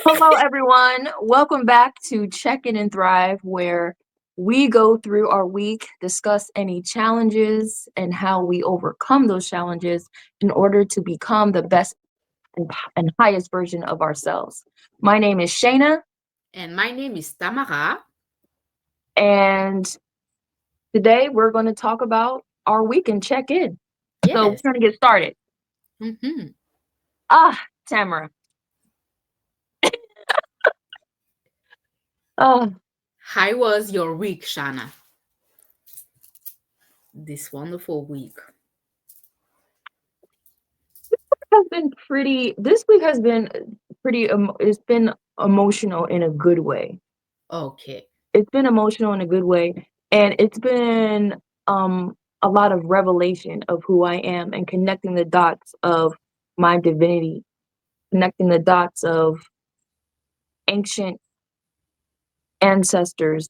Hello, everyone. Welcome back to Check In and Thrive, where we go through our week, discuss any challenges, and how we overcome those challenges in order to become the best and highest version of ourselves. My name is Shayna, And my name is Tamara. and today we're going to talk about our week and check in. So Yes. we're going to get started. hmm Ah, Tamara. Oh, How was your week, Shana? This wonderful week. has been pretty. This week has been pretty. It's been emotional in a good way. Okay. It's been emotional in a good way, and it's been a lot of revelation of who I am and connecting the dots of my divinity, connecting the dots of ancient ancestors,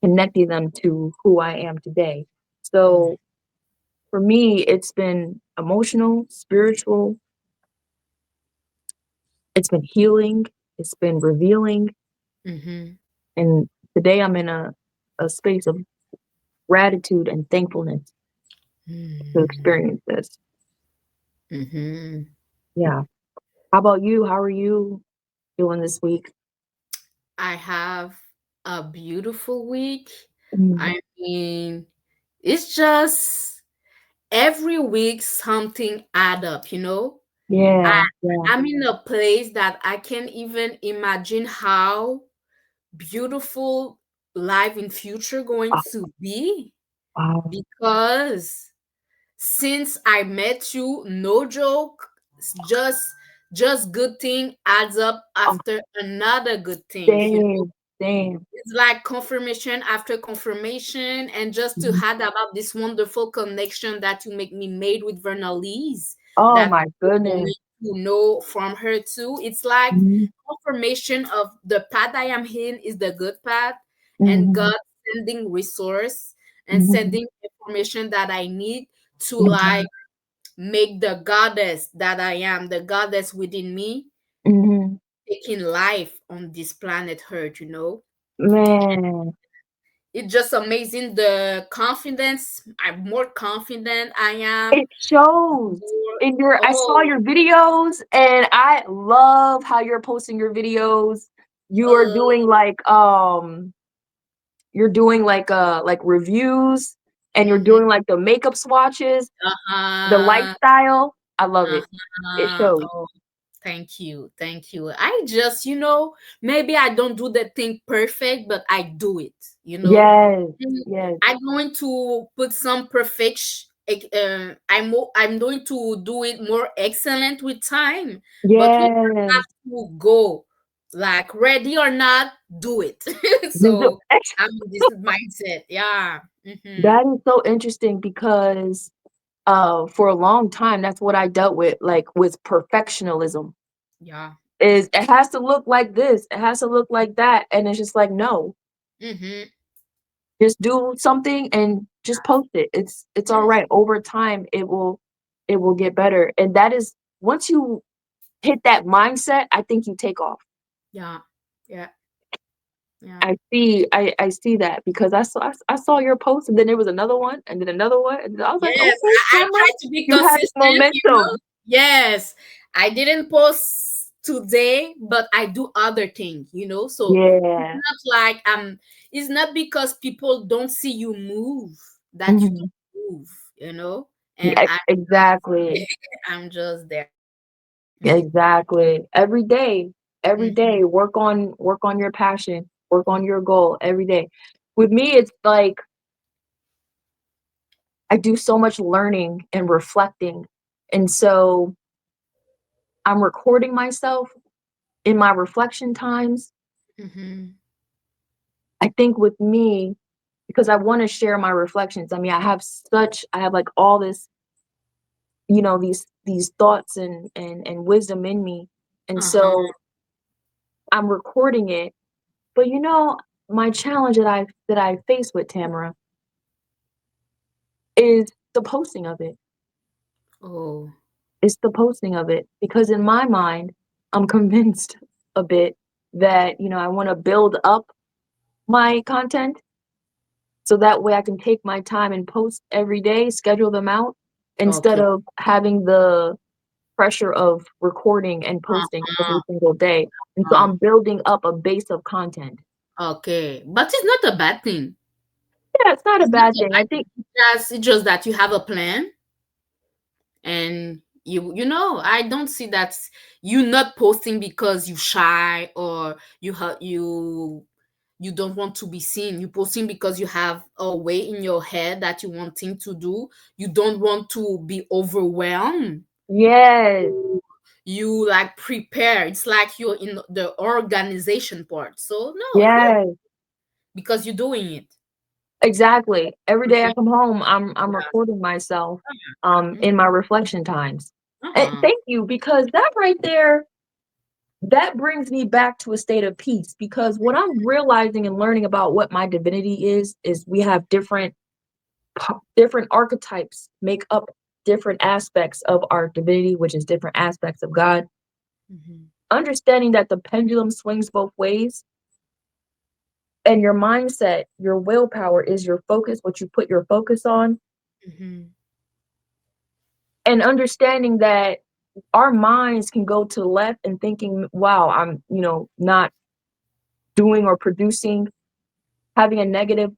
connecting them to who I am today. So for me, it's been emotional, spiritual, it's been healing, it's been revealing, Mm-hmm. and today I'm in a space of gratitude and thankfulness to experience this. Mm-hmm. Yeah. How about you? How are you doing this week? I have a beautiful week. Mhm. I mean, it's just every week something add up. I, Yeah, yeah. I'm in a place that I can't even imagine how beautiful life in future going Oh, to be wow. because since I met you, no joke, it's just good thing adds up Oh, after another good thing. same, same. It's like confirmation after confirmation, and just to Mhm. add about this wonderful connection that you make me made with Vernalise, Oh that my I'm going goodness. to know from her too. It's like Mhm, confirmation of the path I am in is the good path, and mhm, God sending resource and mhm, sending information that I need to mhm, like make the goddess that I am, the goddess within me, mhm. taking life on this planet Earth. Man, It's just amazing the confidence. I'm more confident I am. it shows More, in your I saw oh, your videos and I love how you're posting your videos. You are uh, doing you're doing like reviews and you're mhm, doing like the makeup swatches, the uh-huh, lifestyle. I love it. It uh-huh. shows. Oh, thank you. Thank you. I just, maybe I don't do the thing perfect, but I do it. Yes, Mm, yes, I'm going to put some perfection. I'm going to do it more excellent with time, but we yes. have to go like ready or not, do it. This So I'm in this mindset. Yeah. that is so interesting because for a long time that's what I dealt with, like with perfectionism. Yeah. Is it has to look like this, it has to look like that, and it's just like no, Mm-hmm. just do something and just post it. It's all Yes. right. Over time it will get better. And that is once you hit that mindset, I think you take off. Yeah. Yeah. Yeah. I see that because I saw your post and then there was another one and then another one and I was like, Yes. okay, I camera, try to be you have consistent. momentum. Yes. I didn't post today, but I do other things. So it's Yeah. not like it's not because people don't see you move that you Mhm. don't move. And Yeah, exactly. I'm just there. Exactly. Every Mhm. day, work on your passion, work on your goal every day. With me, it's like I do so much learning and reflecting. And so I'm recording myself in my reflection times. Mhm. I think with me, because I want to share my reflections. I mean, I have like all this, these thoughts and wisdom in me. And Uh-huh. so I'm recording it. But my challenge that I face with Tamara is the posting of it. Oh. It's the posting of it because in my mind, I'm convinced. a bit that, I want to build up my content so that way I can take my time and post every day, schedule them out instead Okay. of having the pressure of recording and posting every single day. And so Uh, I'm building up a base of content. okay. But it's not a bad thing. Yeah, it's not a It's not bad a thing. I bad think, thing. It's just that you have a plan, and I don't see that you not posting because you shy, or you don't want to be seen. You posting because you have a way in your head that you want thing to do. You don't want to be overwhelmed. yes, You like prepare. It's like you're in the organization part. So no, yeah, yes, because you're doing it. exactly. Every day I Mhm. come home, I'm Yeah. recording myself Mhm. in my reflection times. And Uh-huh. thank you, because that right there, that brings me back to a state of peace, because what I'm realizing and learning about what my divinity is we have different archetypes make up different aspects of our divinity, which is different aspects of God. Mhm. Understanding that the pendulum swings both ways, and your mindset, your willpower is your focus, what you put your focus on, Mhm. and understanding that our minds can go to the left and thinking, wow, I'm, not doing or producing, having a negative,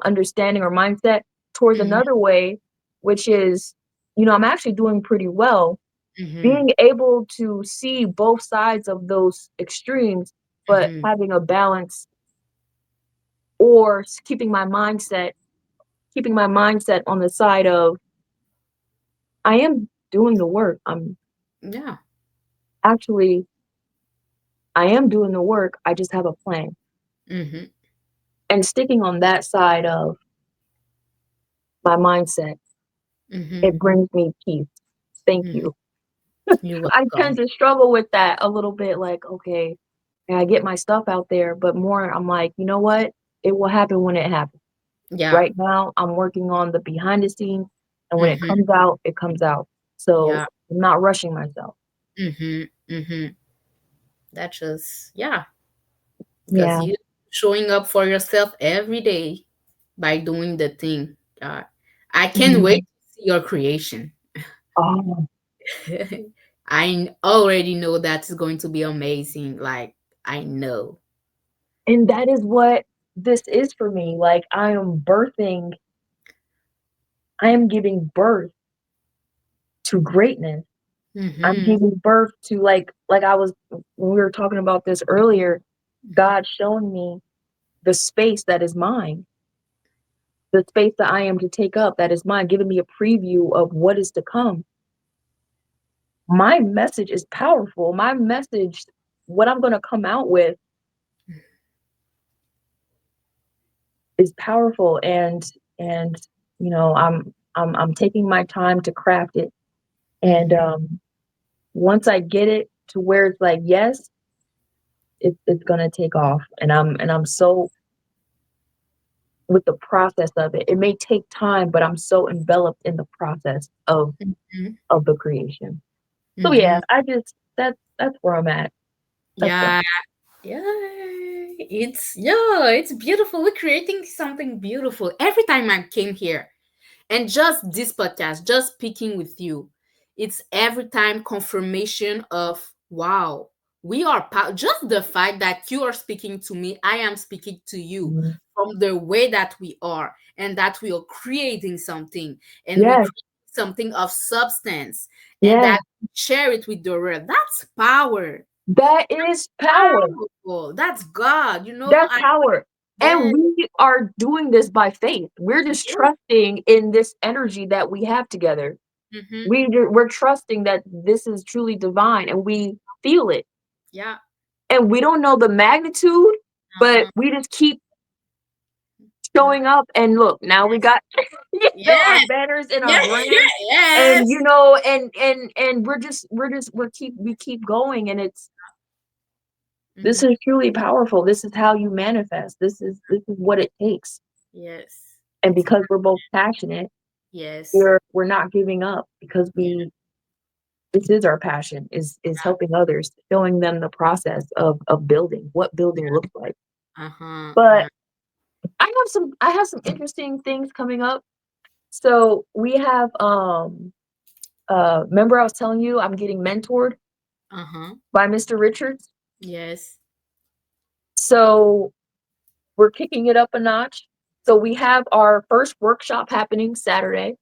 understanding or mindset towards Mhm. another way, which is, I'm actually doing pretty well. Mhm. Being able to see both sides of those extremes, but Mhm. having a balance, or keeping my mindset on the side of I am doing the work. Yeah. Actually I am doing the work. I just have a plan. Mhm. And sticking on that side of my mindset, Mhm. it brings me peace. Thank Mhm. you. You're I tend welcome. to struggle with that a little bit, like, okay, and I get my stuff out there, but more I'm like, you know what? It will happen when it happens. Yeah. Right now, I'm working on the behind the scenes, and when it Mhm. comes out, it comes out. So Yeah. I'm not rushing myself. Mhm. Mhm. That's just, yeah, because Yeah. you showing up for yourself every day by doing the thing. Uh, I can't wait Mhm. to see your creation. Oh, Already know that's going to be amazing. Like, I know. and that is what this is for me. Like, I am giving birth to greatness. I'm Mhm. giving birth to, like I was when we were talking about this earlier, Mhm. God showing me the space that is mine, the space that I am to take up that is mine, giving me a preview of what is to come. My message is powerful. My message, what I'm going to come out with, is powerful, and I'm taking my time to craft it, and Mhm. once I get it to where it's like yes, it's going to take off, and I'm so with the process of it. It may take time, but I'm so enveloped in the process Mhm. of the creation. So yeah, Mhm. that's where I'm at. That's where Yeah. Yeah. It's beautiful. We're creating something beautiful. Every time I came here, and just this podcast, just speaking with you, it's every time confirmation of wow, we are just the fact that you are speaking to me, I am speaking to you, I'm. from the way that we are, and that we are creating something, and we Yes, create something of substance, and yes, that we share it with the world. That's power. that is power. Powerful. That's God. That's I power. And Yes. we are doing this by faith. We're just trusting in this energy that we have together. Mm-hmm. We're trusting that this is truly divine, and we feel it. Yeah. And we don't know the magnitude, but Uh-huh. we just keep Yeah. showing up, and look, now we got our Yes. banners and our Yes. brand, and Yes. and we keep going, and it's this Mm-hmm. is truly powerful. This is how you manifest. This is what it takes. Yes. And It's, because we're both passionate, yes. we're not giving up, because Yeah. we this is our passion, is helping others, showing them the process of building, what building looks like. Uh-huh. But Yeah. I have some interesting things coming up. So we have remember I was telling you I'm getting mentored Uh-huh. by Mr. Richards. Yes. So we're kicking it up a notch. So we have our first workshop happening Saturday.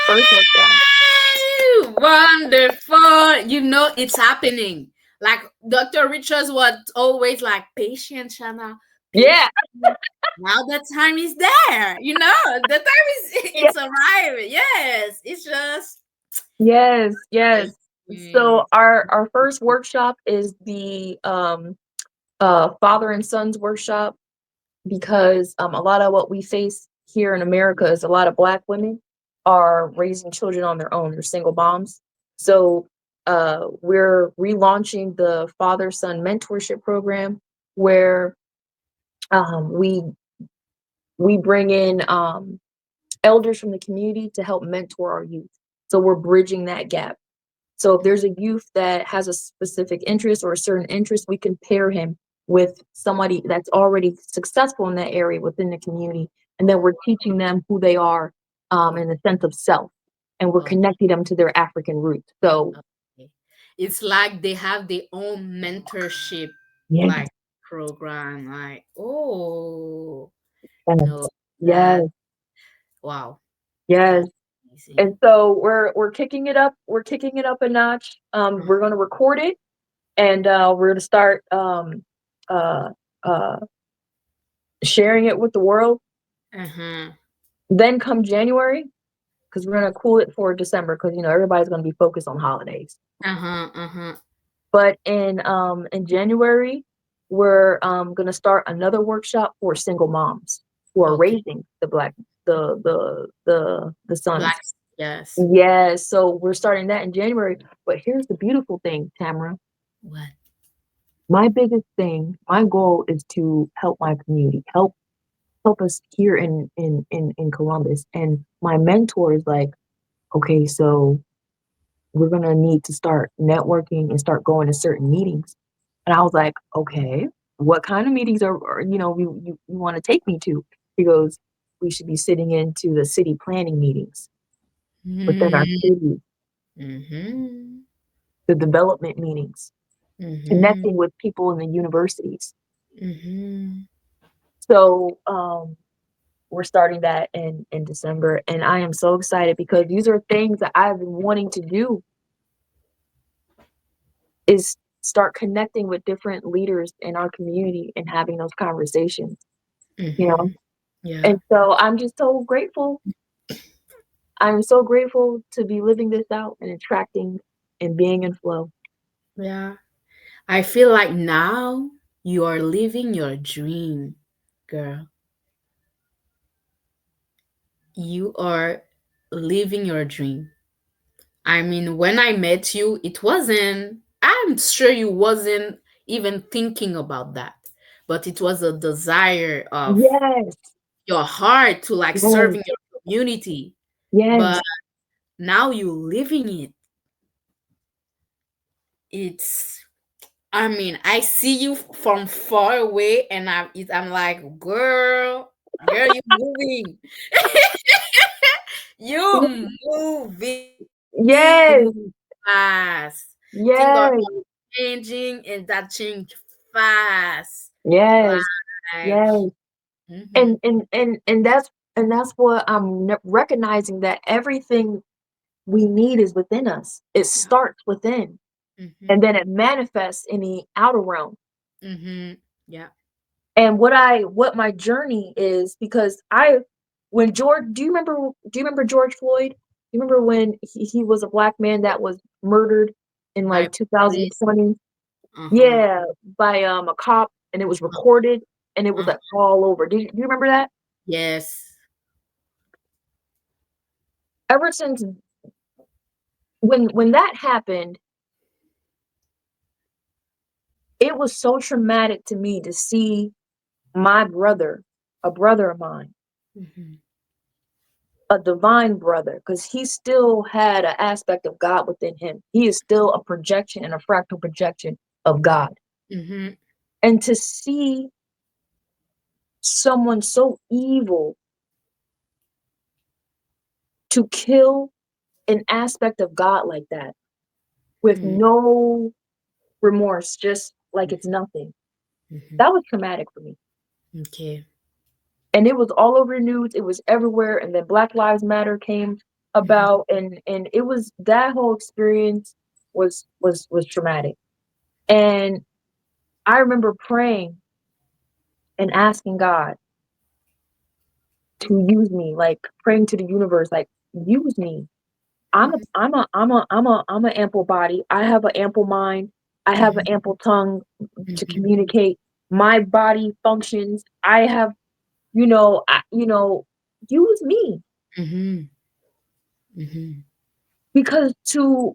First workshop. Hi! Wonderful. You know it's happening. Like Dr. Richards was always like, patient, Shana, Yeah. patient. Now the time is there. You know, the time is Yeah. it's arriving. Yes. It's just Yes, yes. mm, So our first workshop is the father and sons workshop, because a lot of what we face here in America is a lot of Black women are raising children on their own. They're single moms. So we're relaunching the father son mentorship program, where we bring in elders from the community to help mentor our youth. So we're bridging that gap. So if there's a youth that has a specific interest or a certain interest, we can pair him with somebody that's already successful in that area within the community. And then we're teaching them who they are, in the sense of self. And we're oh, connecting them to their African roots. So, okay. It's like they have their own mentorship yes, like program. Like, oh no, yes, that yes, wow. yes. That's And amazing. so we're kicking it up. We're kicking it up a notch. We're going to record it, and we're going to start uh, uh, sharing it with the world. Uh-huh. Then come January, because we're gonna cool it for December, because everybody's gonna be focused on holidays. Uh-huh. Uh-huh. But in January, we're gonna start another workshop for single moms who are Okay. raising the sons. Blacks. Yes. Yes, so we're starting that in January. But here's the beautiful thing, Tamara. What? My biggest thing, my goal is to help my community, help us here in Columbus. And my mentor is like, okay, so we're going to need to start networking and start going to certain meetings. And I was like, okay, what kind of meetings you want to take me to? He goes, we should be sitting into the city planning meetings within our Mm-hmm. city, Mm-hmm. the development meetings, Mm-hmm. connecting with people in the universities. Mm-hmm. So we're starting that in December, and I am so excited because these are things that I've been wanting to do, is start connecting with different leaders in our community and having those conversations, you know? Mm-hmm. Yeah. And so I'm just so grateful. I'm so grateful to be living this out and attracting and being in flow. Yeah. I feel like now you are living your dream, girl. You are living your dream. I mean, when I met you, it wasn't, I'm sure you wasn't even thinking about that. But it was a desire of Yes, your heart to like yes, serving your community. yes, But now you living it. It's I mean, I see you from far away and I'm like, girl, you moving. You moving yes, fast. Things are yes, changing and that change fast. yes, Like, yes. mm-hmm, And that's what I'm recognizing, that everything we need is within us. It yeah, starts within, mm-hmm, and then it manifests in the outer realm. mm-hmm, yeah, And what my journey is, because I when George do you remember George Floyd? Do you remember when he was a black man that was murdered in by like police. 2020? Uh-huh, Yeah, by a cop, and it was recorded, and it was uh-huh. like all over. Do you remember that? Yes. Ever since when that happened, it was so traumatic to me to see my brother, a brother of mine, Mm-hmm, a divine brother because he still had an aspect of God within him. He is still a projection and a fractal projection of God. Mm-hmm. And to see someone so evil to kill an aspect of God like that with Mm-hmm. no remorse, just like it's nothing, Mm-hmm. that was traumatic for me. Okay. And it was all over the news, it was everywhere, and then Black Lives Matter came Mm-hmm. about, and it was that whole experience was traumatic. And I remember praying and asking God to use me, like praying to the universe, like use me. I'm an ample body. I have an ample mind. I have an Mm-hmm. ample tongue to Mm-hmm. communicate. My body functions. I have, use me Mm-hmm. Mm-hmm. because cause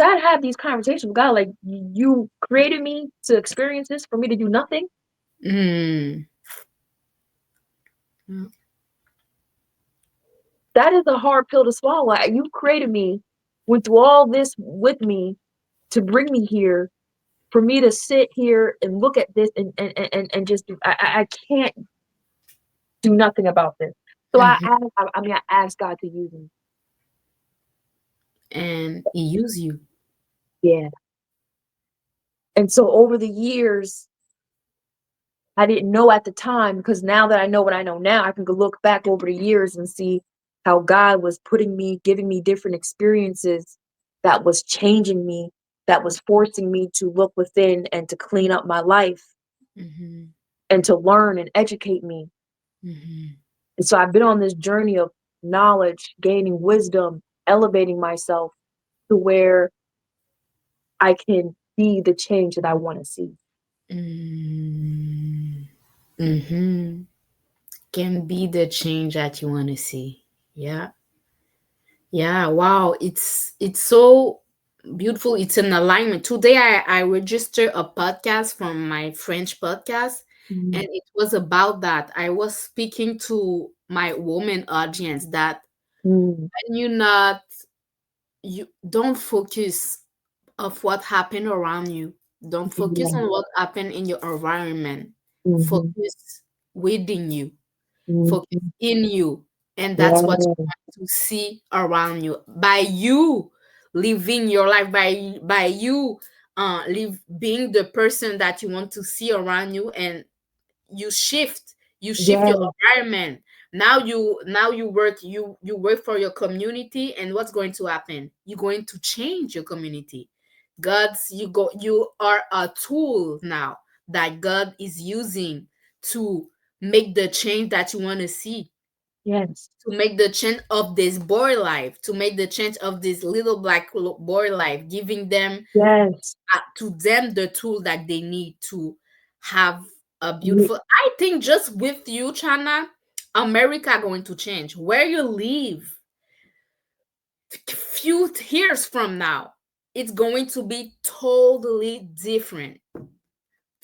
I have these conversations with God, like you created me to experience this for me to do nothing. Mm. Mm. That is a hard pill to swallow. Like, you created me, went through all this with me to bring me here for me to sit here and look at this and just I can't do nothing about this. So Mm-hmm. I asked God to use me. And he use you. Yeah. And so over the years, I didn't know at the time, because now that I know what I know now, I can go look back over the years and see how God was putting me, giving me different experiences that was changing me, that was forcing me to look within and to clean up my life Mm-hmm. and to learn and educate me. Mm-hmm. And so I've been on this journey of knowledge, gaining wisdom, elevating myself to where I can be the change that I want to see. Mm. Mm-hmm. Can be the change that you want to see. Yeah. Yeah. Wow. It's so beautiful. It's an alignment. Today I registered a podcast from my French podcast, and Mm, it was about that. I was speaking to my woman audience that mm, when you not you don't focus of what happened around you. Don't focus yeah. on what happened in your environment. Hmm. Focus within you. Focus Hmm. in you. And that's what you Yeah. want to see around you. By you living your life, by you being the person that you want to see around you, and you shift your Yeah. environment. Now you work for your community, and what's going to happen? You're going to change your community. You are a tool now that God is using to make the change that you want to see, Yes. to make the change of this boy life, to make the change of this little black boy life, giving them Yes. to them the tool that they need to have a Ye- beautiful. I think just with you, China, America going to change. Where you live, few years from now, it's going to be totally different.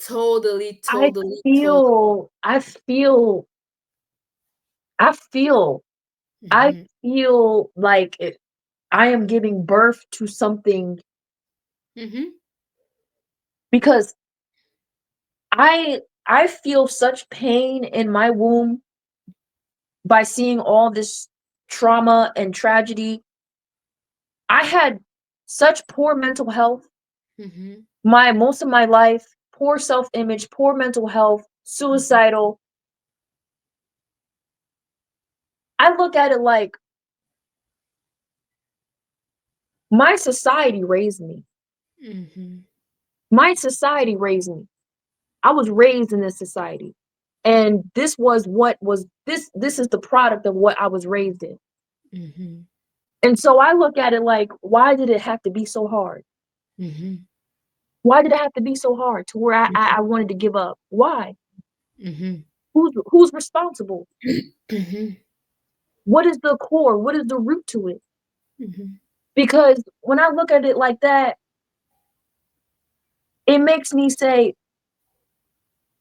Totally, I totally, totally. feel, I feel, I feel, I Hmm. feel like I am giving birth to something Hmm. because I feel such pain in my womb by seeing all this trauma and tragedy. I had such poor mental health Hmm. my most of my life, poor self-image, poor mental health, suicidal. I look at it like my society raised me. Hmm. My society raised me. I was raised in this society. And this was what was this is the product of what I was raised in. Hmm. And so I look at it like, why did it have to be so hard? Hmm. Why did it have to be so hard to where I wanted to give up? Why? Hmm. Who's responsible? Hmm. What is the core? What is the root to it? Hmm. Because when I look at it like that, it makes me say,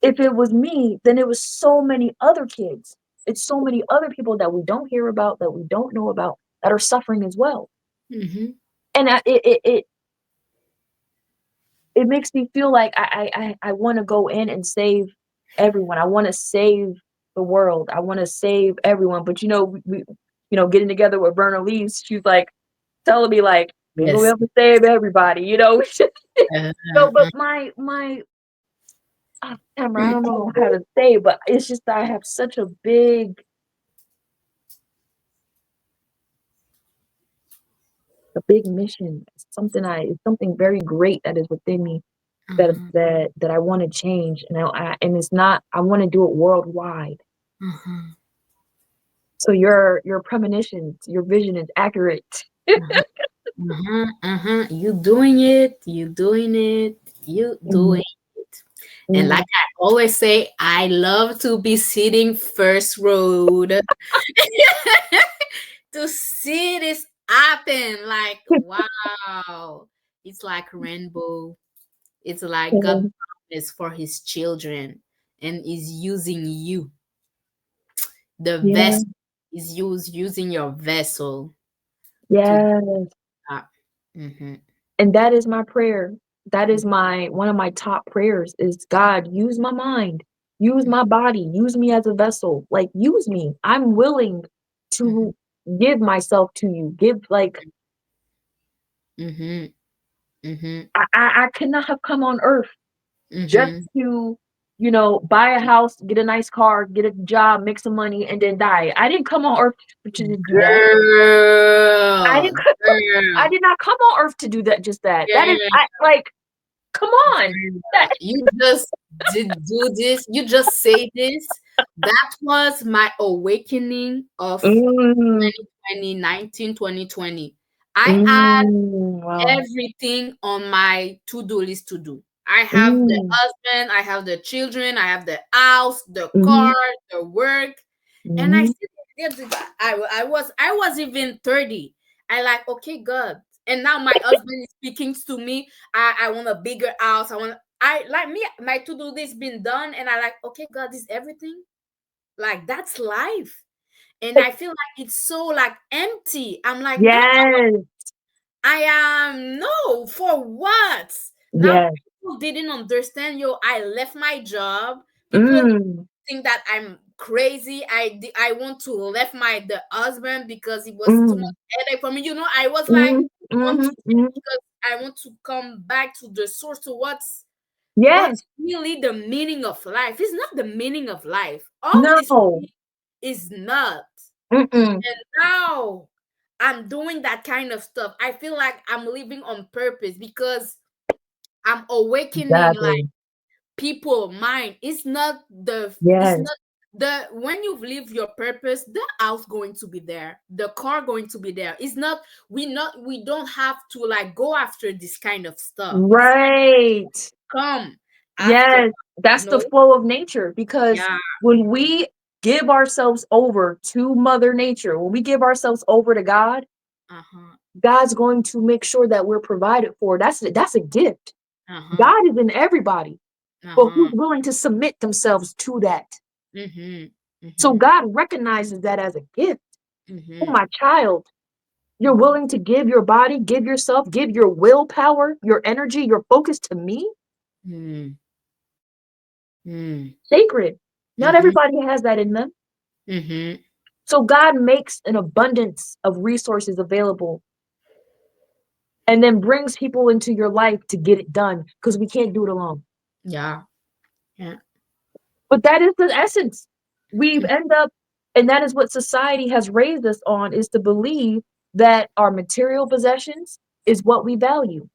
if it was me, then it was so many other kids. it's so many other people that we don't hear about, that we don't know about, that are suffering as well. Mm-hmm. And it makes me feel like I want to go in and save everyone. I want to save the world. I want to save everyone. But getting together with Berna Lee's, she's like telling me like, we ain't gonna be Yes. able to save everybody, No, but Uh-huh. my Tamara, I don't know how to say, but it's just that I have such a big mission. It's something very great that is within me that Uh-huh. that I want to change, and it's not. I want to do it worldwide. Uh-huh. So your premonitions, your vision is accurate. Uh-huh. Uh-huh. Uh-huh. You doing it. You doing it. You Mhm, doing it. And like mhm. I always say, I love to be sitting first road to see this happen. Like, wow. It's like rainbow. It's like God Mhm. promise for his children and is using you. The Yeah, vessel is using your vessel to yes. that. Mm-hmm. And that is my prayer. That is my one of my top prayers is God, use my mind, use my body, use me as a vessel. Like use me. I'm willing Mm-hmm. to give myself to you. Give like Mm-hmm. Mm-hmm. I cannot have come on earth just Mm-hmm. to, buy a house, get a nice car, get a job, make some money, and then die. I didn't come on earth to just do that. I Girl, didn't. I girl, did not come on earth to do that. Just that. That is, girl. I like. Come on. That. You just did do this. You just say this. That was my awakening of Mm, 2020, 2020. I had wow. everything on my to-do list to do. I have the Mm, husband, I have the children, I have the house, the mhm, car, the work, and I mhm. still didn't get to that. I was even 30. I like, okay, God. And now my husband is speaking to me. I want a bigger house. I like me, my to-do list been done, and I like, okay, God, is everything. Like that's life. And I feel like it's so like empty. I'm like, now Yes. I am no for what? Now Yes. people didn't understand. Yo, I left my job. People Mm, think that I'm crazy. I want to left my the husband because it was too mm, much headache for me. I was like, mhm, I want mhm, to mhm. because I want to come back to the source to what's Yes. really the meaning of life. It's not the meaning of life. All this No. is not. Mm-mm. And now I'm doing that kind of stuff. I feel like I'm living on purpose because I'm awakening like Exactly. people mind. It's Yes. not the when you live your purpose, the house going to be there, the car going to be there. It's not we don't have to like go after this kind of stuff. This Right. come after. Yes. That's the No, flow of nature because yeah, when we give ourselves over to Mother Nature, when we give ourselves over to God, uh-huh, God's going to make sure that we're provided for. That's a gift. uh-huh, God is in everybody, but who's uh-huh, willing to submit themselves to that? mm-hmm, So mm-hmm, God recognizes that as a gift. Oh, mm-hmm, my child, you're willing to give your body, give yourself, give your willpower, your energy, your focus to me? mm-hmm, mm-hmm, Sacred. Not mm-hmm, everybody has that in them. mm-hmm. So God makes an abundance of resources available and then brings people into your life to get it done because we can't do it alone. Yeah, yeah. But that is the essence. We end up, and that is what society has raised us on, is to believe that our material possessions is what we value.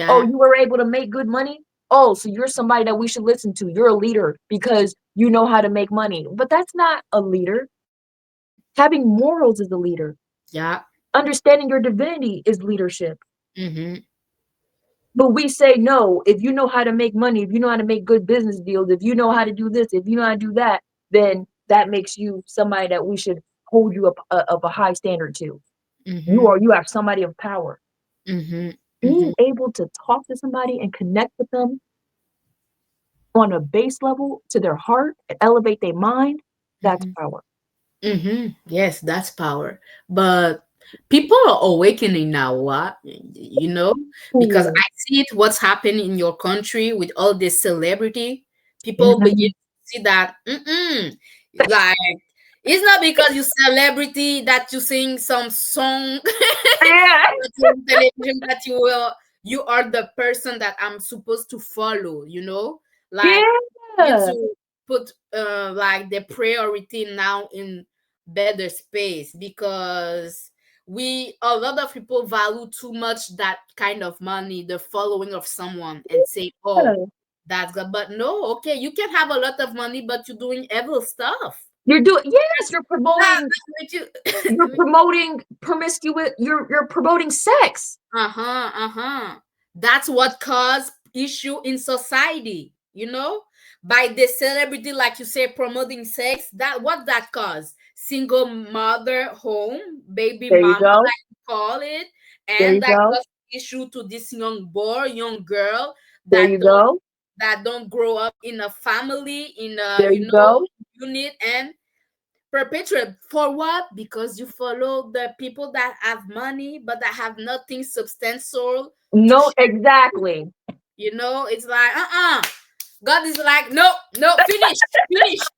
Oh, Yeah. you were able to make good money? Oh, so you're somebody that we should listen to. You're a leader because you know how to make money. But that's not a leader. Having morals is a leader. Yeah. Understanding your divinity is leadership. Mhm. But we say no, if you know how to make money, if you know how to make good business deals, if you know how to do this, if you know how to do that, then that makes you somebody that we should hold you up of a high standard to. Mhm. You have somebody of power. Mhm. Being Mhm. able to talk to somebody and connect with them on a base level to their heart and elevate their mind, that's Mhm. power. Yes, that's power. But people are awakening now, what? Because Ooh. I see it what's happening in your country with all this celebrity. People begin Mhm. to see that like it's not because you celebrity that you sing some song Yeah. that you're on television that you are the person that I'm supposed to follow, like need Yeah. to put like the priority now in better space, because we a lot of people value too much that kind of money, the following of someone, and say, oh, that's good. But no, okay, you can have a lot of money but you're doing evil stuff. You're doing, yes, That make you you're promoting promiscuous, you're promoting sex. uh-huh, uh-huh. That's what caused issue in society, by the celebrity, like you say, promoting sex. That what that caused? Single mother home, baby There you mama, go. like you call it. There And you that go. caused issue to this young boy, young girl There that you don't go. that don't grow up in a family, in a There you go. unit, and perpetuate for what? Because you follow the people that have money but that have nothing substantial to No, share. exactly. It's like God is like, no, no, finish, finish.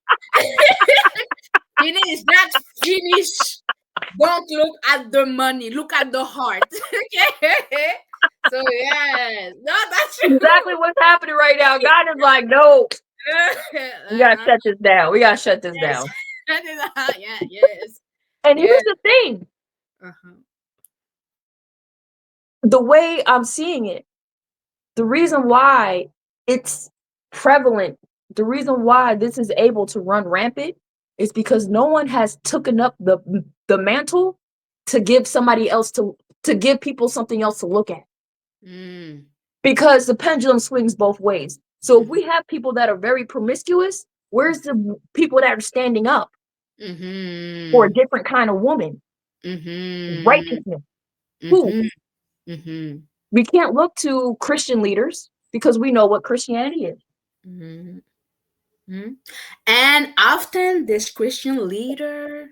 Finish that, finish. Don't look at the money, look at the heart. Okay. So yes, no, that's true. Exactly what's happening right now. God is like, no, we gotta Uh-huh. shut this down. We gotta shut this Yes. down. Yeah, yes, And yes. here's the thing, Uh-huh. the way I'm seeing it, the reason why it's prevalent, the reason why this is able to run rampant is because no one has taken up the mantle to give somebody else to give people something else to look at, Mm. because the pendulum swings both ways. So if Mhm. we have people that are very promiscuous, where's the people that are standing up for a Mhm. different kind of woman, Mhm. righteousness? Who? Mhm. Mhm. We can't look to Christian leaders because we know what Christianity is. Mhm. Mhm. And often this Christian leader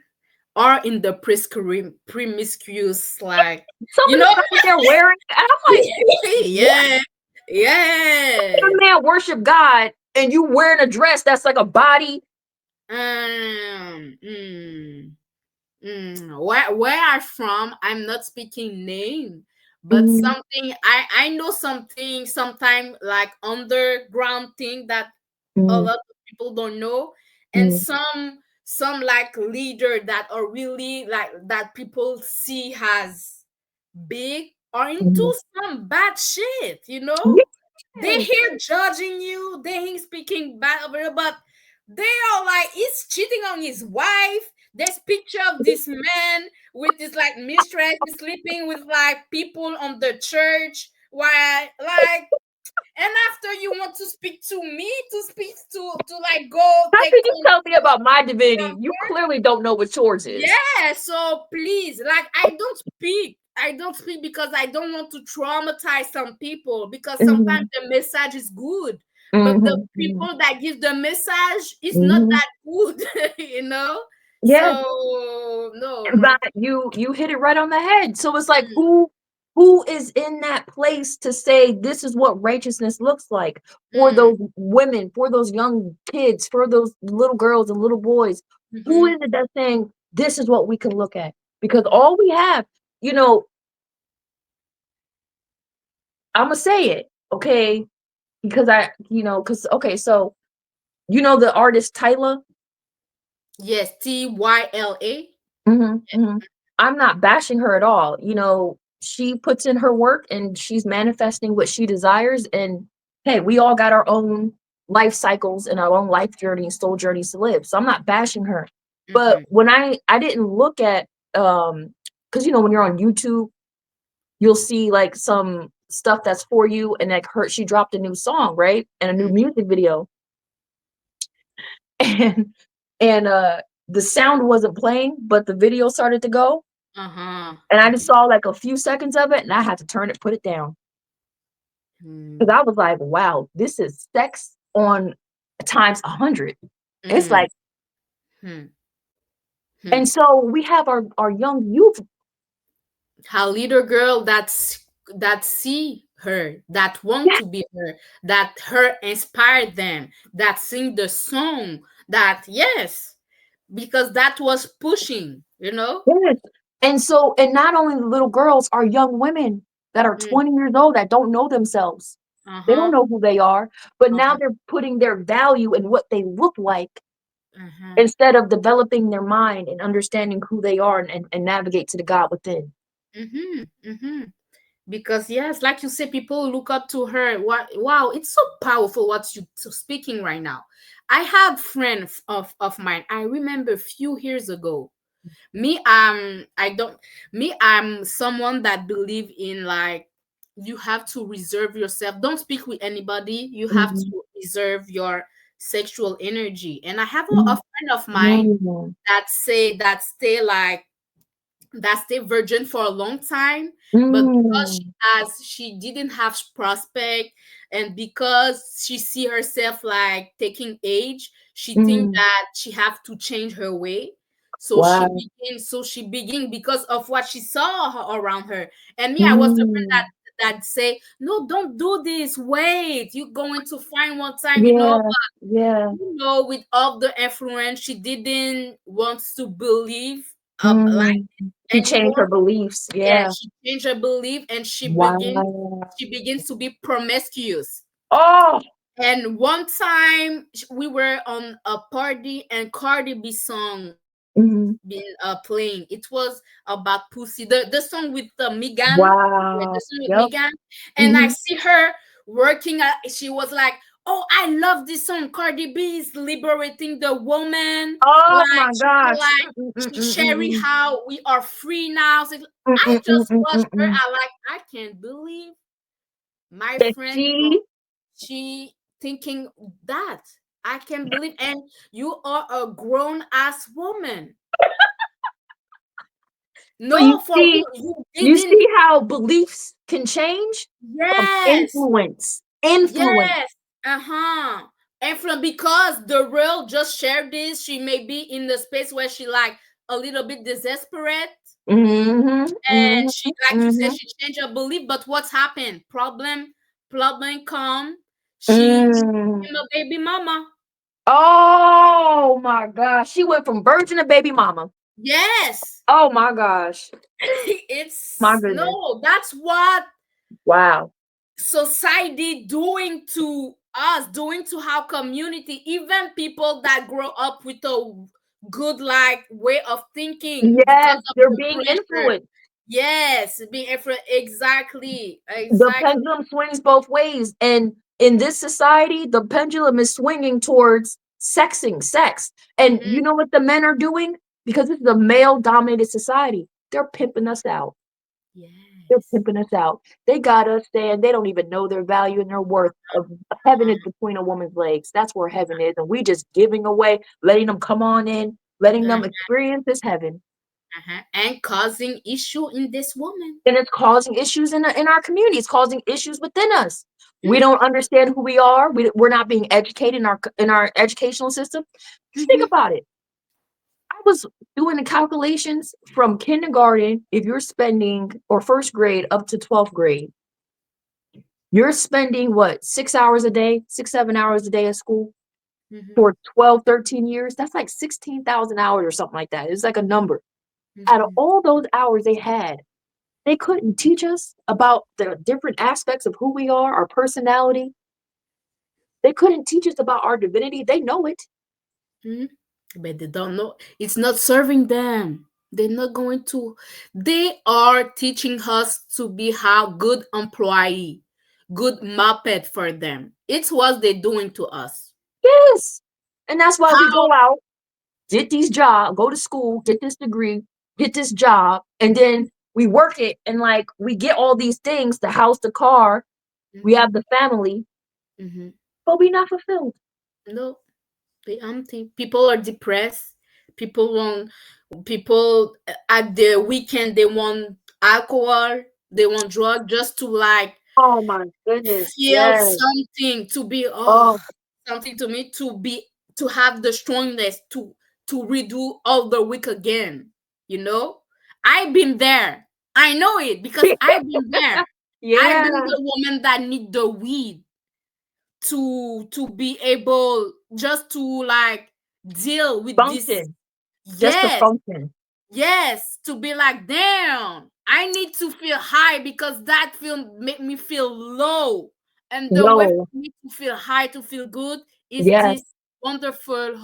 are in the promiscuous, like, Some you of the know, stuff that they're wearing, and I'm like, what? yeah, A yeah. man worship God and you wearing a dress that's like a body. Um, mm. Where I'm from, I'm not speaking name, but Mm, something I know something sometime like underground thing that a mm, lot of people don't know, and mm, some like leader that are really like that people see as big are mm. into some bad shit, they Yes. here judging you, they here speaking bad over you, but they are like, he's cheating on his wife. There's picture of this man with his like mistress, he's sleeping with like people on the church. Why, like, and after you want to speak to me, to like go How take can you tell me control about my divinity? from You clearly don't know what yours is. yeah, so please, like, I don't speak. I don't speak because I don't want to traumatize some people, because sometimes Hmm. the message is good, but the Hmm. Hmm. people that give the message is not Hmm. that good, you know? Yes. So no, no. But you hit it right on the head. So it's like, Mm, who is in that place to say this is what righteousness looks like for mm, those women, for those young kids, for those little girls and little boys? Who mm-hmm, is it that's saying this is what we can look at? Because mm, all we have, you know, I'm gonna say it, okay? Because because okay, so the artist Tyla. yes, Tyla. Mhm. I'm not bashing her at all. She puts in her work and she's manifesting what she desires. And hey, we all got our own life cycles and our own life journeys, soul journeys to live. So I'm not bashing her. But Mm-hmm, when I didn't look at because when you're on YouTube, you'll see like some stuff that's for you, and like she dropped a new song, right? And a new music video. And the sound wasn't playing, but the video started to go. uh-huh, And I just uh-huh. saw like a few seconds of it and I had to put it down. Mm, Because I was like, wow, this is sex on times 100. It's mm, like, mm. Hmm. And so we have our young youth. How little girl that see her, that want Yes, to be her, that her inspired them, that sing the song, that yes, because that was pushing, you know. yes. And so, and not only the little girls, are young women that are Mm, 20 years old that don't know themselves. They don't uh-huh, know who they are, but now uh-huh, they're putting their value in what they look like uh-huh. instead of developing their mind and understanding who they are and navigate to the God within. Mm-hmm, mm-hmm. Because yes, like you say, people look up to her. What, wow, it's so powerful what you speaking right now. I had friends of mine, I remember a few years ago. Me, I don't, me, I'm someone that believe in like, you have to reserve yourself, don't speak with anybody, you have Mhm, to reserve your sexual energy. And I have a mhm, friend of mine mhm, that say that stay like, that stay virgin for a long time, but because mm, she didn't have prospect, and because she see herself like taking age, she think mm. that she have to change her way. Wow. So she begin because of what she saw around her. And me, I was the friend Mm. that say, no, don't do this, wait, you're going to find one time, Yeah, yeah. with all the influence, she didn't want to believe like Mm. She changed anymore. her beliefs. Yeah, Yeah. she changed her belief, and Wow. she begins to be promiscuous. Oh. And one time we were on a party, and Cardi B song Mhm. been playing. It was about pussy. The song with Megan. Yeah, the Wow. song with Yep. Megan. And I Mhm. see her working. She was like, "Oh, I love this song. Cardi B is liberating the woman. Oh Like my she gosh. like Mm, mm, she mm, mm, sharing mm, how we are free now." So mm, I mm, mm, just mm, mm, watched her. mm. I can't believe my That friend. she, She thinking that. I can't believe, and you are a grown ass woman. so No, for real, you you didn't. see how beliefs can change from Yes, influence. Influence. yes, uh-huh. And from because the real just shared this, she may be in the space where she like a little bit desperate, Mhm. and Mhm. she, like you said, Mhm. she changed her belief. But what's happened? Problem come. She Mm. became a baby mama. Oh my gosh. She went from virgin to baby mama. Yes, Oh my gosh. My it's goodness. no. That's what Wow. society doing to us, doing to our community, even people that grow up with a good like way of thinking because Yes, of they're the being pressure. influenced. Yes, being exactly, The exactly. pendulum swings both ways. And in this society, the pendulum is swinging towards sexing, sex. And Mm-hmm. you know what the men are doing? Because this is a male dominated society, they're pimping us out. They're Yes. pimping us out. They got us saying they don't even know their value and their worth of heaven is between a woman's legs. That's where heaven is. And we just giving away, letting them come on in, letting Uh, them experience this heaven. and causing issue in this woman. And it's causing issues in our community. It's causing issues within us. We Mm-hmm. don't understand who we are. We're not being educated in our educational system. Just think Mm-hmm. about it. I was doing the calculations from kindergarten. If you're spending or first grade up to 12th grade, you're spending what, 6 hours a day, 6, 7 hours a day at school Mm-hmm. for 12, 13 years. That's like 16,000 hours or something like that. It's like a number. Out of Mm-hmm. all those hours they had, they couldn't teach us about the different aspects of who we are, our personality. They couldn't teach us about our divinity. They know it. Mm-hmm. But they don't know, it's not serving them. They're not going to. They are teaching us to be how good employee, good muppet for them. It's what they're doing to us. Yes. And that's why we How? go out, get these jobs, go to school, get this degree, get this job, and then we work it and like we get all these things, the house, the car, we Mm-hmm. have the family, Mm-hmm. but we not fulfilled. No, they empty. People are depressed. People want, people at the weekend they want alcohol, they want drug just to like Oh my goodness. feel Yes. something, to be, oh, Oh, something to me, to be, to have the strongness to to redo all the week again. You know, I've been there. I know it because I've been there. I've Yeah. been the woman that need the weed to be able just to like deal with this. Function. Just to Yes, function. yes, to be like, damn, I need to feel high because that feel make me feel low. And the way Yo. for me to feel high, to feel good, is Yes. this wonderful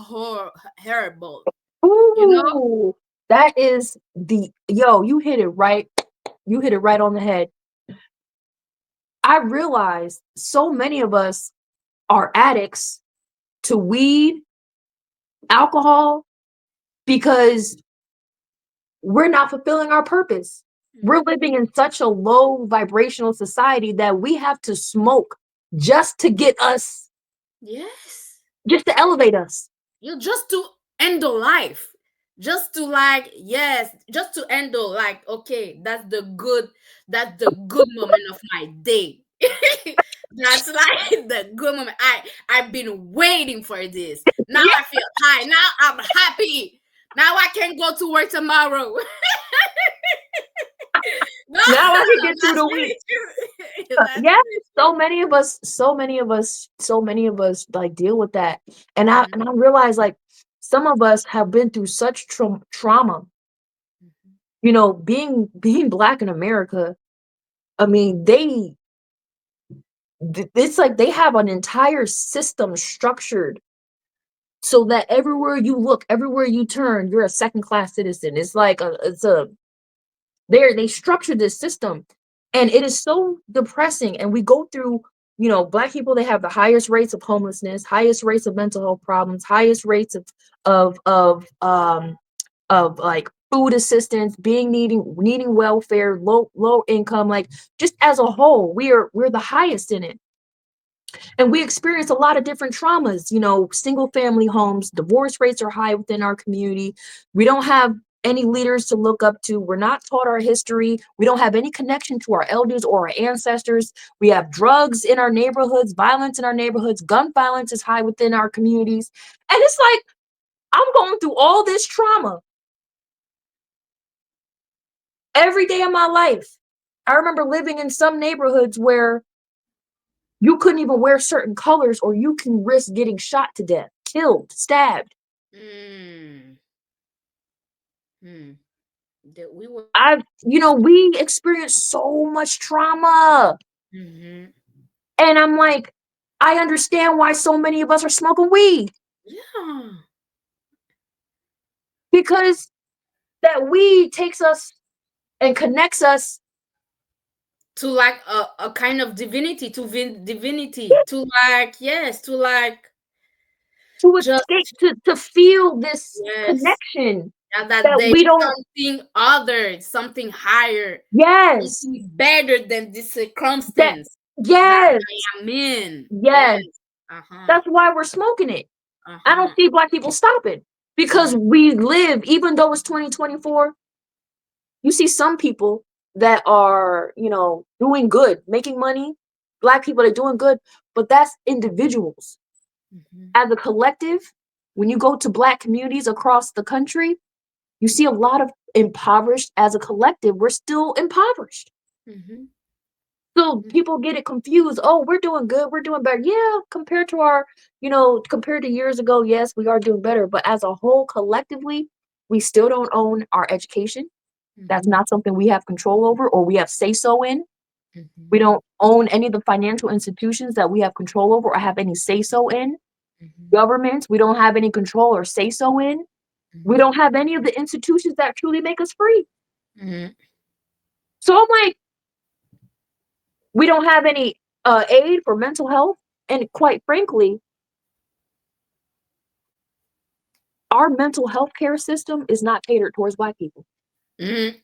herbal. You know? Ooh. That is the yo, you hit it right. You hit it right on the head. I realize so many of us are addicts to weed, alcohol, because we're not fulfilling our purpose. We're Mhm. living in such a low vibrational society that we have to smoke just to get us, Yes. just to elevate us. You just to end the life. Just to like, yes, just to end the like, okay, that's the good moment of my day. That's like the good moment. I've been waiting for this. Now Yeah. I feel high. Now I'm happy. Now I can go to work tomorrow. No, Now I can get through that's the week. really true. That's Yeah, really so many of us like deal with that. And I true. and I realize like some of us have been through such trauma. Mhm. You know, being black in America, I mean, it's like they have an entire system structured so that everywhere you look, everywhere you turn, you're a second class citizen. It's like it's a they structure this system, and it is so depressing. And we go through, you know, black people, they have the highest rates of homelessness, highest rates of mental health problems, highest rates of of um of like food assistance, being needing welfare, low income, like just as a whole, we're the highest in it. And we experience a lot of different traumas, you know, single family homes, divorce rates are high within our community. We don't have any leaders to look up to. We're not taught our history. We don't have any connection to our elders or our ancestors. We have drugs in our neighborhoods, violence in our neighborhoods, gun violence is high within our communities. And it's like, I'm going through all this trauma every day of my life. I remember living in some neighborhoods where you couldn't even wear certain colors or you can risk getting shot to death, killed, stabbed. Mm. Hmm. That we were. We experience so much trauma. Mhm. And I'm like, I understand why so many of us are smoking weed Yeah. because that weed takes us and connects us To like a kind of divinity, to divinity, to like, yes, to like to escape, just, to feel this yes, connection yeah, that that there's we don't, something other, something higher, yes, something better than this that, circumstance that yes, I am in. Yes. yes. Uh-huh. That's why we're smoking it. I don't Uh-huh. see black people stopping because Mm. we live, even though it's 2024, you see some people that are, you know, doing good, making money, black people are doing good, but that's individuals. Mhm. As a collective, when you go to black communities across the country, you see a lot of impoverished. As a collective, we're still impoverished. Mhm. So people get it confused. Oh, we're doing good. We're doing better. Yeah, compared to our, compared to years ago, yes, we are doing better. But as a whole, collectively, we still don't own our education. That's Mhm. not something we have control over or we have say so in. We Mhm. don't own any of the financial institutions that we have control over or have any say so in. Mhm. Governments, we don't have any control or say so in. We Mhm. don't have any of the institutions that truly make us free. Mhm. So I'm like, we don't have any aid for mental health. And quite frankly, our mental health care system is not catered towards black people. Mhm.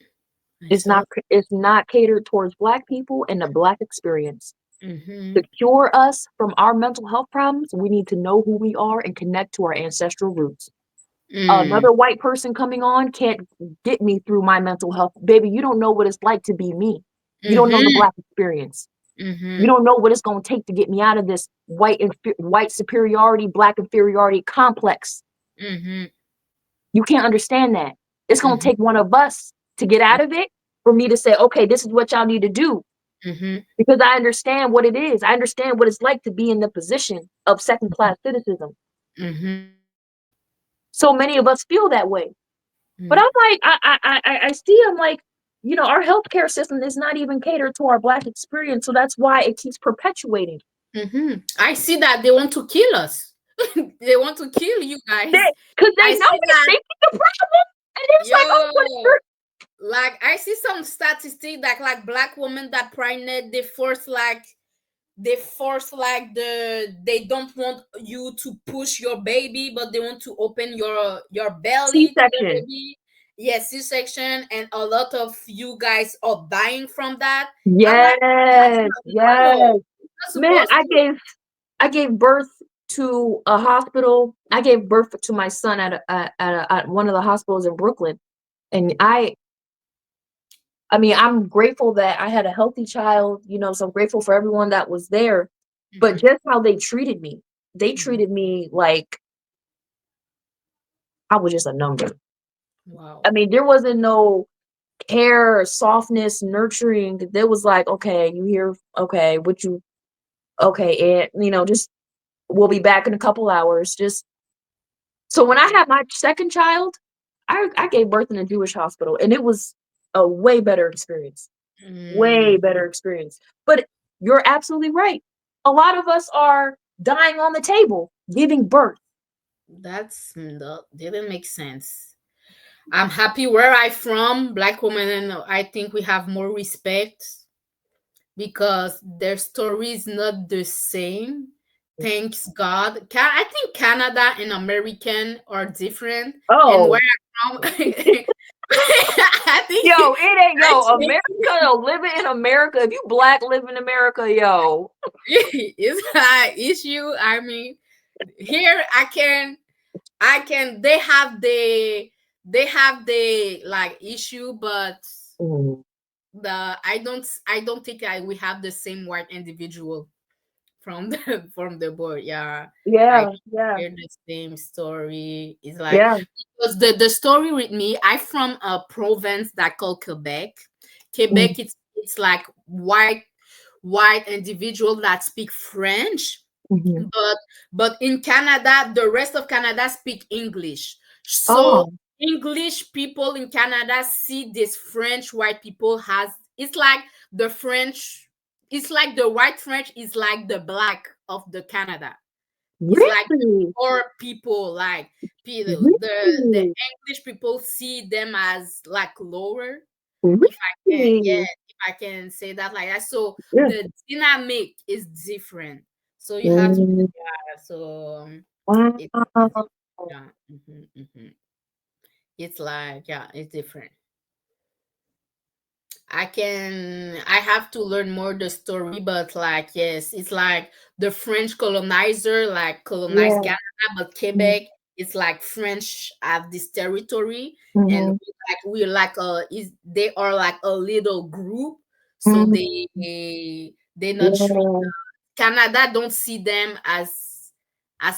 I It's saw. not catered towards black people and the black experience. To Mhm. cure us from our mental health problems, we need to know who we are and connect to our ancestral roots. Mm. Another white person coming on can't get me through my mental health. Baby, you don't know what it's like to be me. You don't know the Mhm. black experience. You Mhm. don't know what it's going to take to get me out of this white superiority, black inferiority complex. Mhm. You can't understand that. It's gonna Mhm. take one of us to get out of it for me to say, okay, this is what y'all need to do. Mhm. Because I understand what it is. I understand what it's like to be in the position of second class citizenship. Mhm. So many of us feel that way. But Mhm. I'm like, I see, I'm like, our healthcare system is not even catered to our Black experience. So that's why it keeps perpetuating. Mhm. I see that they want to kill us. They want to kill you guys. Because they I know see it. that. They see the problem. And it's like, oh, Yo, like I see some statistic that like black women that pregnant, they force like they don't want you to push your baby, but they want to open your belly to the C-section. baby. Yes, C-section, and a lot of you guys are dying from that. I'm like, that's Yes, not yes. normal. It's not Man, supposed I to. gave I gave birth to a hospital. I gave birth to my son at one of the hospitals in Brooklyn. And I mean, I'm grateful that I had a healthy child, so I'm grateful for everyone that was there. But Mhm, just how they mhm. treated me like I was just a number. Wow. I mean, there wasn't no care, softness, nurturing. There was like, okay, you here? Okay, okay, and just we'll be back in a couple hours. Just so when I had my second child, I gave birth in a Jewish hospital, and it was a way better experience. Way Mm, better experience. But you're absolutely right. A lot of us are dying on the table, giving birth. that didn't make sense. I'm happy where I from. Black women, and I think we have more respect because their story is not the same. Thanks God. I think Canada and American are different, and where Oh, I'm from, I think America, living in America. If you black, live in America, yo. it's an issue. I mean, here I can. They have the like issue, but Mhm. I don't think we have the same white individual from the from the board. Yeah, I Yeah, can yeah, hear the same story. It's like yeah. because the story with me, I from a province that called Quebec. Mhm, Quebec, it's like white individual that speak French, mhm. but in Canada, the rest of Canada speak English. So Oh, English people in Canada see this French white people has it's like the French, it's like the white French is like the black of the Canada. It's like the really? poor people, like the Really? English people see them as like lower. If I can, yeah, Really? if I can say that like that. So Yeah. the dynamic is different. So you have to, Mm, so it is, wow. yeah, it's like, yeah, it's different. I have to learn more the story, but like yes, it's like the French colonizer like colonized Yeah. Canada, but Mm, Quebec it's like French have this territory, and mhm, we like is they are like a little group, so mhm. they not treat Yeah. Canada don't see them as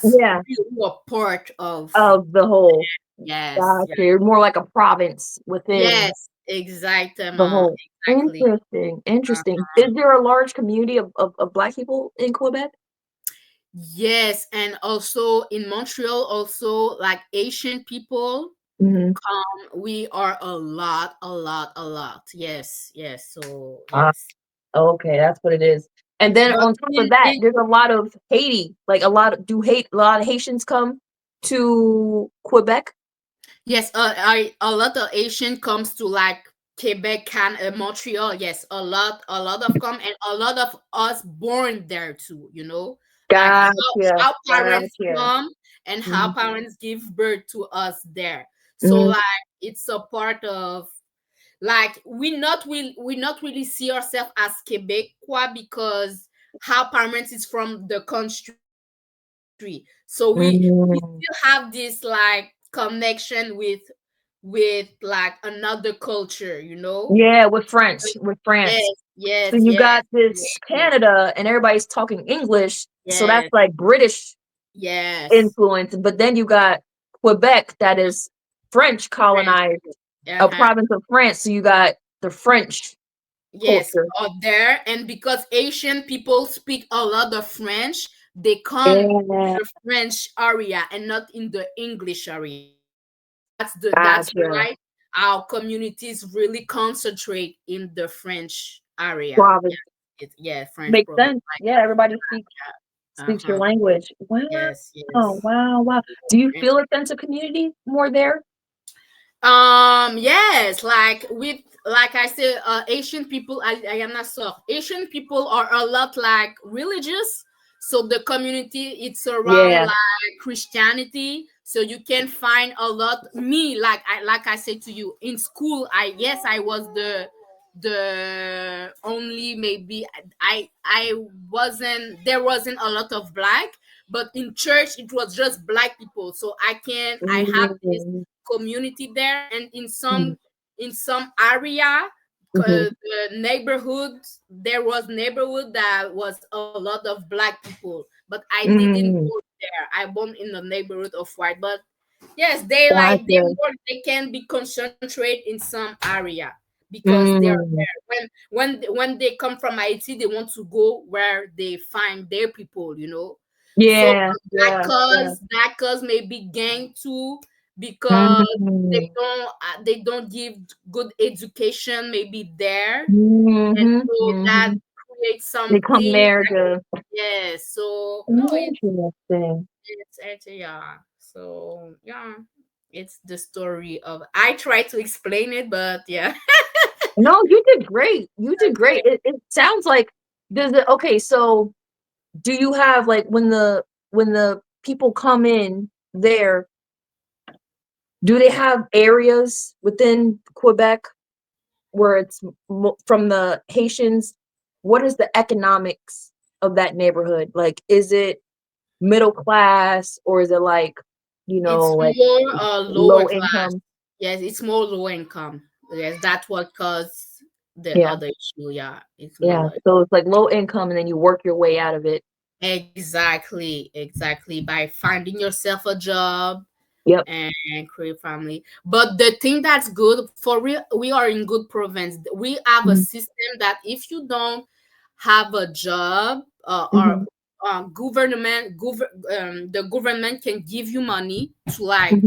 Yeah. really a part of. Of the whole. Yes, Gotcha. yeah, You're more like a province within yes, exactly, the whole. exactly. Interesting. Interesting. Is there a large community of Black people in Quebec? Yes, and also in Montreal, also like Asian people, Mhm. we are a lot, a lot, a lot. Yes, yes. So Ah, yes, okay, that's what it is. And then but on top of that, there's a lot of Haiti. Like a lot of Haitians come to Quebec? yes, a lot of Asian comes to like Quebec, Montreal. Yes, a lot of come, and a lot of us born there too. Like Gotcha. how parents Gotcha. come and how Mhm. parents give birth to us there. So Mhm. like it's a part of like we not really see ourselves as Quebecois because how parents is from the country. So we still Mhm. have this like connection with like another culture. Yeah, with French, with France. Yes, yes, So you yes, got this exactly. Canada and everybody's talking English, so that's Yes, like British yes, influence, but then you got Quebec that is French French colonized people. a Uh-huh. province of France, so you got the French Yes, culture. out there, and because Asian people speak a lot of French, they come in Yeah, the French area and not in the English area. That's gotcha. why our communities really concentrate in the French area. Province. Yeah, French Makes province. sense. Yeah, everybody speaks your Uh-huh. language. Wow. Yes, Oh, yes. wow, wow. Do you feel a sense of community more there? Yes, like I said, Asian people, I am not so Asian people are a lot like religious. So the community, it's around Yeah. like Christianity. So you can find a lot. Me, like I said to you, in school, I was the only, maybe I wasn't, there wasn't a lot of black, but in church it was just black people. So I have this Mm-hmm. community there, and Mm-hmm. in some area, the neighborhood, there was neighborhood that was a lot of black people, but I didn't Mm-hmm. go there. I born in the neighborhood of white, but yes, Gotcha. they can be concentrated in some area because they are Mm. there. When they come from Haiti, they want to go where they find their people, So Yeah, yeah, yeah. that cause maybe gang too, because Mm-hmm. they don't give good education maybe there, and Mm-hmm. so that Mm-hmm. creates They come something. there to Yeah, so no, interesting. it's actually, yeah. So yeah, it's the story of. I try to explain it, but yeah. No, you did great. You did great. It sounds like does it okay, so do you have like when the people come in there, do they have areas within Quebec where it's from the Haitians? What is the economics of that neighborhood? Like, is it middle class or is it like, It's like more lower low class. income? Yes, it's more low income. Yes, that's what caused the Yeah, other issue. Yeah, it's more yeah. low. So it's like low income and then you work your way out of it. Exactly, exactly. By finding yourself a job Yep. and create family. But the thing that's good for real, we are in good province. We have a Mm-hmm. system that if you don't have a job, or Mm-hmm. the government can give you money to like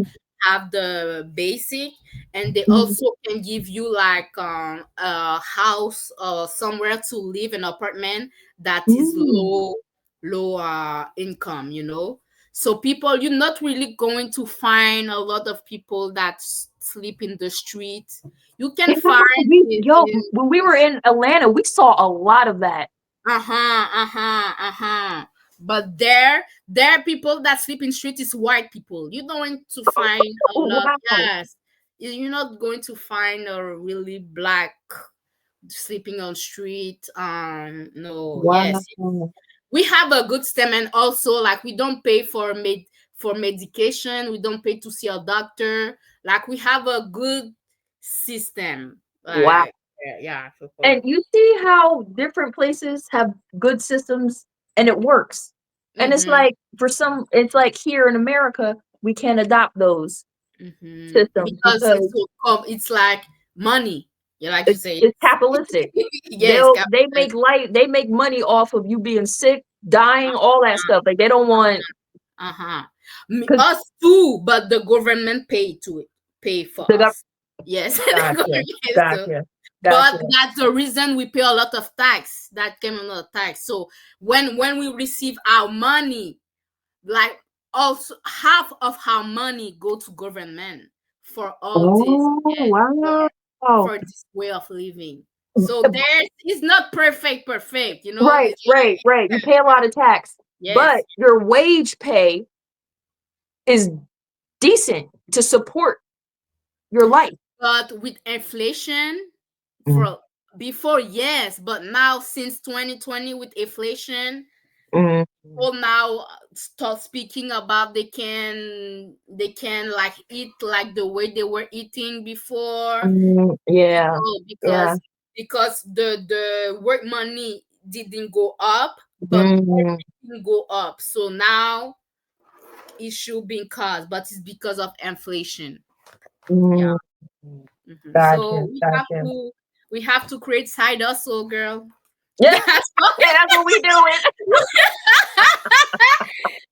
have the basic, and they Mm-hmm. also can give you like a house or somewhere to live, an apartment that is Mm-hmm. low income, so people, you're not really going to find a lot of people that sleep in the street. You can Yeah, find it in. when we were in Atlanta, we saw a lot of that. Uh-huh, uh-huh, uh-huh. But there people that sleep in street is white people. You're going to find a Oh, lot. wow. Yes, you're not going to find a really black sleeping on street. No, yes, Wow. we have a good stem, and also like we don't pay for medication. We don't pay to see a doctor. Like we have a good system. Wow. Like yeah, And people. you see how different places have good systems and it works. And it's Mm-hmm. like it's like here in America, we can't adopt those systems Because because it's like money. Yeah, like you say, it's capitalistic. yes, They make they make money off of you being sick, dying, all that stuff. Like they don't want uh-huh. because Us too, but the government pay for the government. us. Yes, the Gotcha, government pays too. gotcha, But gotcha. that's the reason we pay a lot of tax. That came a lot of tax. So when we receive our money, like also half of our money go to government for all this, Oh yes, wow. for this way of living. So there, it's not perfect, Right, It's right, right. You pay a lot of tax, yes, but your wage pay is decent to support your life. but with inflation, Mm, for before, yes, but now since 2020 with inflation, mm, people now start speaking about they can like eat like the way they were eating before, yeah, yeah. because the work money didn't go up, but Mm, everything go up. So now issue being caused, but it's because of inflation. Yeah. Mm, So gotcha, gotcha. we have to create side hustle, girl. Yeah, That's what that's what we doing.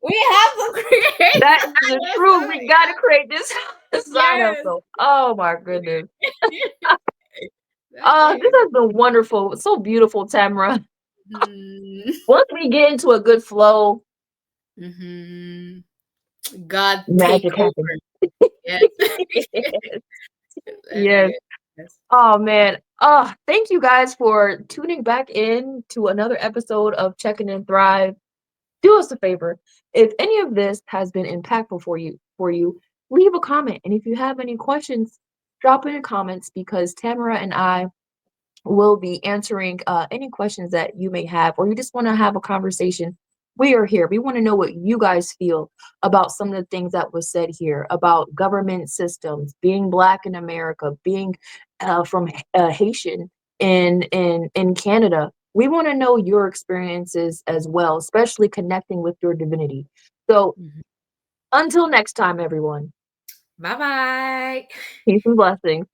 we have to create That is side the truth. hustle. We gotta create this side Yes. hustle. Oh my goodness. That's This it. has been wonderful. So beautiful, Tamara. Hmm. Once we get into a good flow, Hmm. God take magic happens. over. Yes. That's Yes. it. Yes. Oh man. Thank you guys for tuning back in to another episode of Checking and Thrive. Do us a favor. If any of this has been impactful for you, leave a comment. And if you have any questions, drop in the comments because Tamara and I will be answering any questions that you may have, or you just want to have a conversation. We are here. We want to know what you guys feel about some of the things that was said here about government systems, being Black in America, being from Haitian in Canada. We want to know your experiences as well, especially connecting with your divinity. So until next time, everyone, Bye bye. peace and blessings.